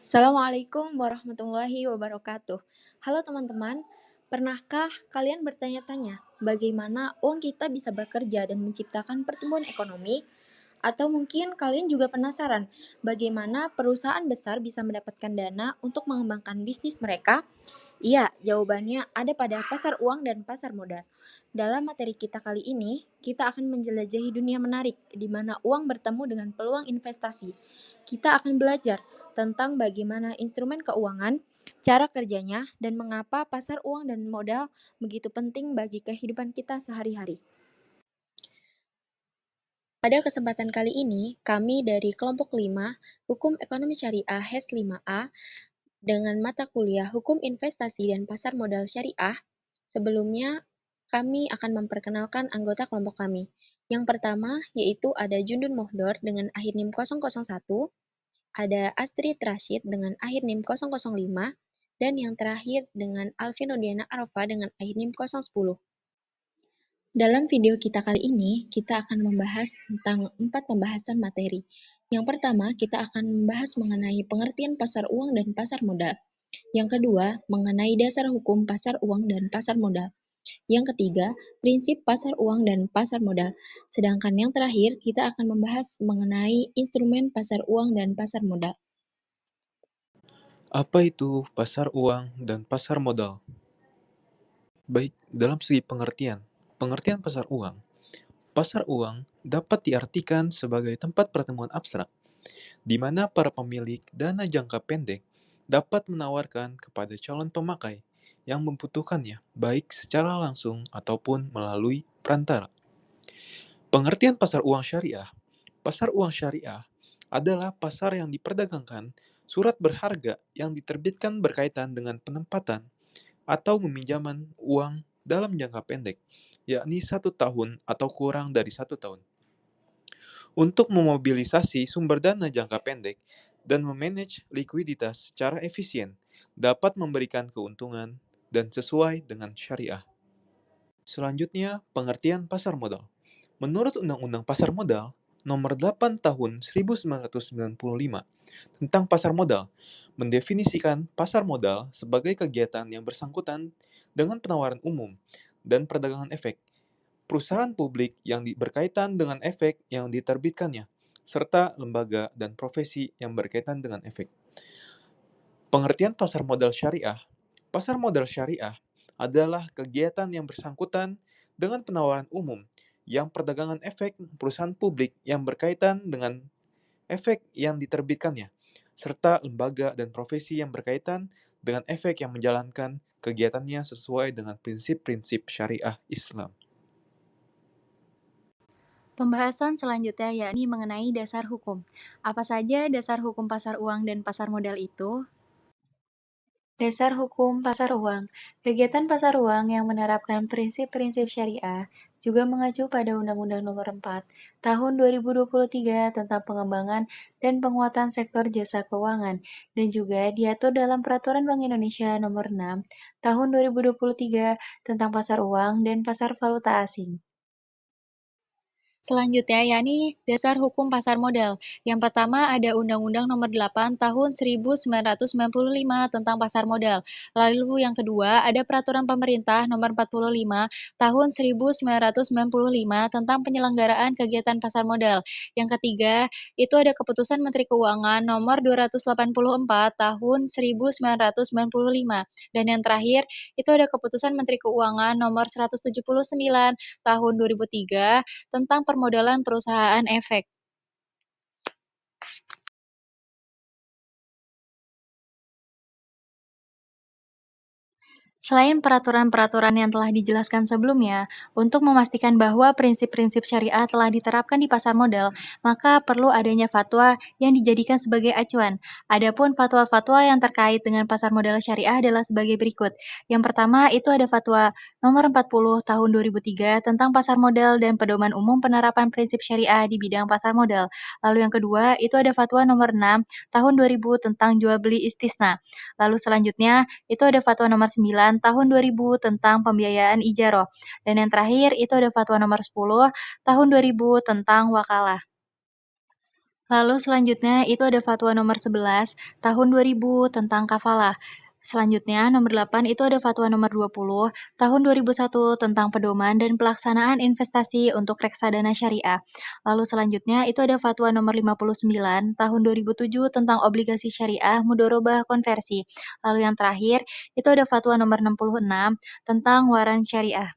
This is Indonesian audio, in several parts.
Assalamualaikum warahmatullahi wabarakatuh. Halo teman-teman, pernahkah kalian bertanya-tanya bagaimana uang kita bisa bekerja dan menciptakan pertumbuhan ekonomi? Atau mungkin kalian juga penasaran bagaimana perusahaan besar bisa mendapatkan dana untuk mengembangkan bisnis mereka? Iya, jawabannya ada pada pasar uang dan pasar modal. Dalam materi kita kali ini, kita akan menjelajahi dunia menarik di mana uang bertemu dengan peluang investasi. Kita akan belajar tentang bagaimana instrumen keuangan, cara kerjanya, dan mengapa pasar uang dan modal begitu penting bagi kehidupan kita sehari-hari. Pada kesempatan kali ini, kami dari kelompok 5, Hukum Ekonomi Syariah HES 5A, dengan mata kuliah Hukum Investasi dan Pasar Modal Syariah. Sebelumnya, kami akan memperkenalkan anggota kelompok kami. Yang pertama, yaitu ada Jundun Mohdor dengan akhir NIM 001, ada Astrid Rashid dengan akhir NIM 005, dan yang terakhir dengan Alvinodiana Arfa dengan akhir NIM 010. Dalam video kita kali ini, kita akan membahas tentang 4 pembahasan materi. Yang pertama, kita akan membahas mengenai pengertian pasar uang dan pasar modal. Yang kedua, mengenai dasar hukum pasar uang dan pasar modal. Yang ketiga, prinsip pasar uang dan pasar modal. Sedangkan yang terakhir, kita akan membahas mengenai instrumen pasar uang dan pasar modal. Apa itu pasar uang dan pasar modal? Baik, dalam segi pengertian pasar uang dapat diartikan sebagai tempat pertemuan abstrak, di mana para pemilik dana jangka pendek dapat menawarkan kepada calon pemakai yang membutuhkannya, baik secara langsung ataupun melalui perantara. Pengertian pasar uang syariah adalah pasar yang diperdagangkan surat berharga yang diterbitkan berkaitan dengan penempatan atau meminjaman uang dalam jangka pendek, yakni 1 tahun atau kurang dari 1 tahun, untuk memobilisasi sumber dana jangka pendek dan memanage likuiditas secara efisien, dapat memberikan keuntungan dan sesuai dengan syariah. Selanjutnya, pengertian pasar modal. Menurut Undang-Undang Pasar Modal Nomor 8 Tahun 1995 tentang pasar modal, mendefinisikan pasar modal sebagai kegiatan yang bersangkutan dengan penawaran umum dan perdagangan efek, perusahaan publik yang berkaitan dengan efek yang diterbitkannya, serta lembaga dan profesi yang berkaitan dengan efek. Pengertian pasar modal syariah. Pasar modal syariah adalah kegiatan yang bersangkutan dengan penawaran umum yang perdagangan efek perusahaan publik yang berkaitan dengan efek yang diterbitkannya, serta lembaga dan profesi yang berkaitan dengan efek yang menjalankan kegiatannya sesuai dengan prinsip-prinsip syariah Islam. Pembahasan selanjutnya yakni mengenai dasar hukum. Apa saja dasar hukum pasar uang dan pasar modal itu? Dasar hukum pasar uang. Kegiatan pasar uang yang menerapkan prinsip-prinsip syariah juga mengacu pada Undang-Undang Nomor 4 Tahun 2023 tentang pengembangan dan penguatan sektor jasa keuangan dan juga diatur dalam Peraturan Bank Indonesia Nomor 6 Tahun 2023 tentang pasar uang dan pasar valuta asing. Selanjutnya, yakni dasar hukum pasar modal. Yang pertama ada Undang-Undang Nomor 8 Tahun 1995 tentang pasar modal. Lalu yang kedua ada Peraturan Pemerintah Nomor 45 Tahun 1995 tentang penyelenggaraan kegiatan pasar modal. Yang ketiga, itu ada Keputusan Menteri Keuangan Nomor 284 Tahun 1995. Dan yang terakhir, itu ada Keputusan Menteri Keuangan Nomor 179 Tahun 2003 tentang permodalan perusahaan efek. Selain peraturan-peraturan yang telah dijelaskan sebelumnya, untuk memastikan bahwa prinsip-prinsip syariah telah diterapkan di pasar modal, maka perlu adanya fatwa yang dijadikan sebagai acuan. Adapun fatwa-fatwa yang terkait dengan pasar modal syariah adalah sebagai berikut. Yang pertama itu ada fatwa nomor 40 tahun 2003 tentang pasar modal dan pedoman umum penerapan prinsip syariah di bidang pasar modal. Lalu yang kedua itu ada fatwa nomor 6 tahun 2000 tentang jual beli istisna. Lalu selanjutnya itu ada Fatwa Nomor 9 Tahun 2000 tentang pembiayaan ijaroh. Dan yang terakhir itu ada Fatwa Nomor 10 Tahun 2000 tentang wakalah. Lalu selanjutnya itu ada Fatwa nomor 11 tahun 2000 tentang kafalah. Selanjutnya nomor 8 itu ada Fatwa nomor 20 tahun 2001 tentang pedoman dan pelaksanaan investasi untuk reksadana syariah. Lalu selanjutnya itu ada Fatwa nomor 59 tahun 2007 tentang obligasi syariah mudorobah konversi. Lalu yang terakhir itu ada Fatwa nomor 66 tentang waran syariah.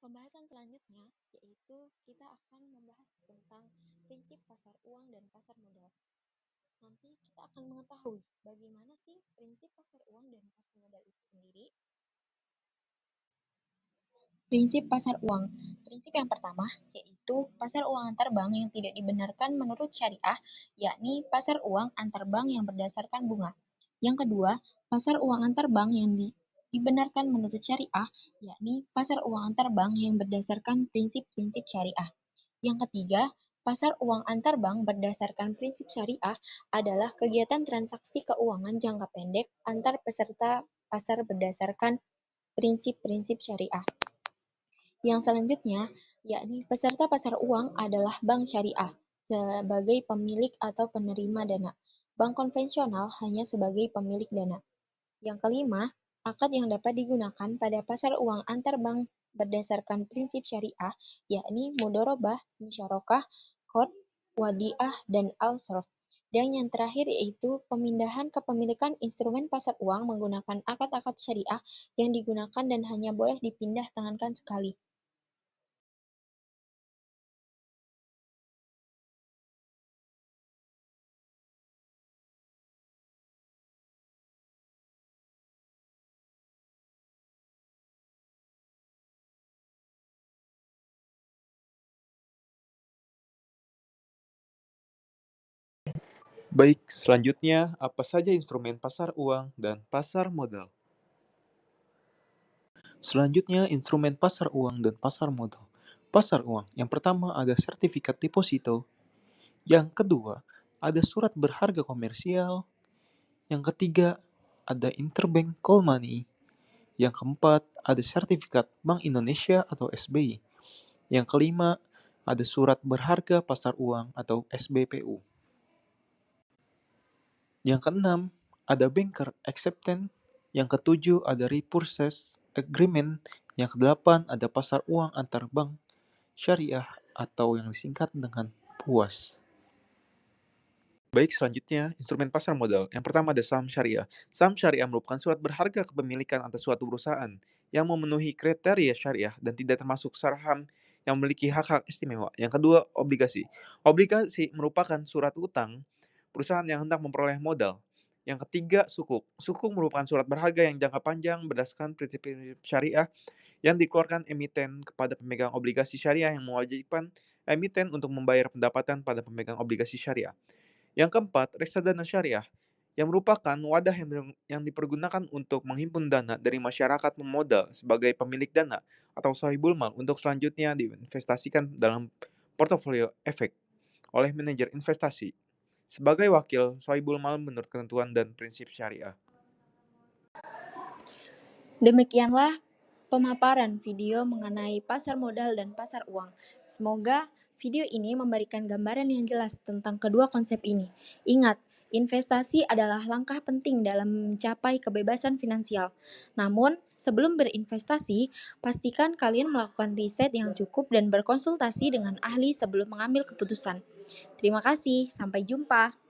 Pembahasan selanjutnya yaitu kita akan membahas tentang prinsip pasar uang dan pasar modal. Nanti kita akan mengetahui bagaimana sih prinsip pasar uang dan pasar modal itu sendiri. Prinsip pasar uang. Prinsip yang pertama yaitu pasar uang antar bank yang tidak dibenarkan menurut syariah, yakni pasar uang antar bank yang berdasarkan bunga. Yang kedua, pasar uang antar bank yang dibenarkan menurut syariah, yakni pasar uang antar bank yang berdasarkan prinsip-prinsip syariah. Yang ketiga, pasar uang antar bank berdasarkan prinsip syariah adalah kegiatan transaksi keuangan jangka pendek antar peserta pasar berdasarkan prinsip-prinsip syariah. Yang selanjutnya, yakni peserta pasar uang adalah bank syariah sebagai pemilik atau penerima dana. Bank konvensional hanya sebagai pemilik dana. Yang kelima, akad yang dapat digunakan pada pasar uang antar bank berdasarkan prinsip syariah, yakni mudorobah, musyarakah, qard, wadiah, dan al-sarf. Dan yang terakhir yaitu pemindahan kepemilikan instrumen pasar uang menggunakan akad-akad syariah yang digunakan dan hanya boleh dipindah tangankan sekali. Baik, selanjutnya apa saja instrumen pasar uang dan pasar modal? Selanjutnya, instrumen pasar uang dan pasar modal. Pasar uang, yang pertama ada sertifikat deposito, yang kedua ada surat berharga komersial, yang ketiga ada interbank call money, yang keempat ada sertifikat Bank Indonesia atau SBI, yang kelima ada surat berharga pasar uang atau SBPU. Yang keenam, ada banker acceptance. Yang ketujuh, ada repurchase agreement. Yang kedelapan, ada pasar uang antar bank syariah atau yang disingkat dengan PUAS. Baik, selanjutnya instrumen pasar modal. Yang pertama ada saham syariah. Saham syariah merupakan surat berharga kepemilikan atas suatu perusahaan yang memenuhi kriteria syariah dan tidak termasuk saham yang memiliki hak-hak istimewa. Yang kedua, obligasi. Obligasi merupakan surat utang perusahaan yang hendak memperoleh modal. Yang ketiga, sukuk. Sukuk merupakan surat berharga yang jangka panjang berdasarkan prinsip-prinsip syariah yang dikeluarkan emiten kepada pemegang obligasi syariah yang mewajibkan emiten untuk membayar pendapatan pada pemegang obligasi syariah. Yang keempat, reksadana syariah, yang merupakan wadah yang dipergunakan untuk menghimpun dana dari masyarakat pemodal sebagai pemilik dana atau sahibul mal untuk selanjutnya diinvestasikan dalam portofolio efek oleh manajer investasi sebagai wakil sahibul mal menurut ketentuan dan prinsip syariah. Demikianlah pemaparan video mengenai pasar modal dan pasar uang. Semoga video ini memberikan gambaran yang jelas tentang kedua konsep ini. Ingat, investasi adalah langkah penting dalam mencapai kebebasan finansial. Namun, sebelum berinvestasi, pastikan kalian melakukan riset yang cukup dan berkonsultasi dengan ahli sebelum mengambil keputusan. Terima kasih, sampai jumpa.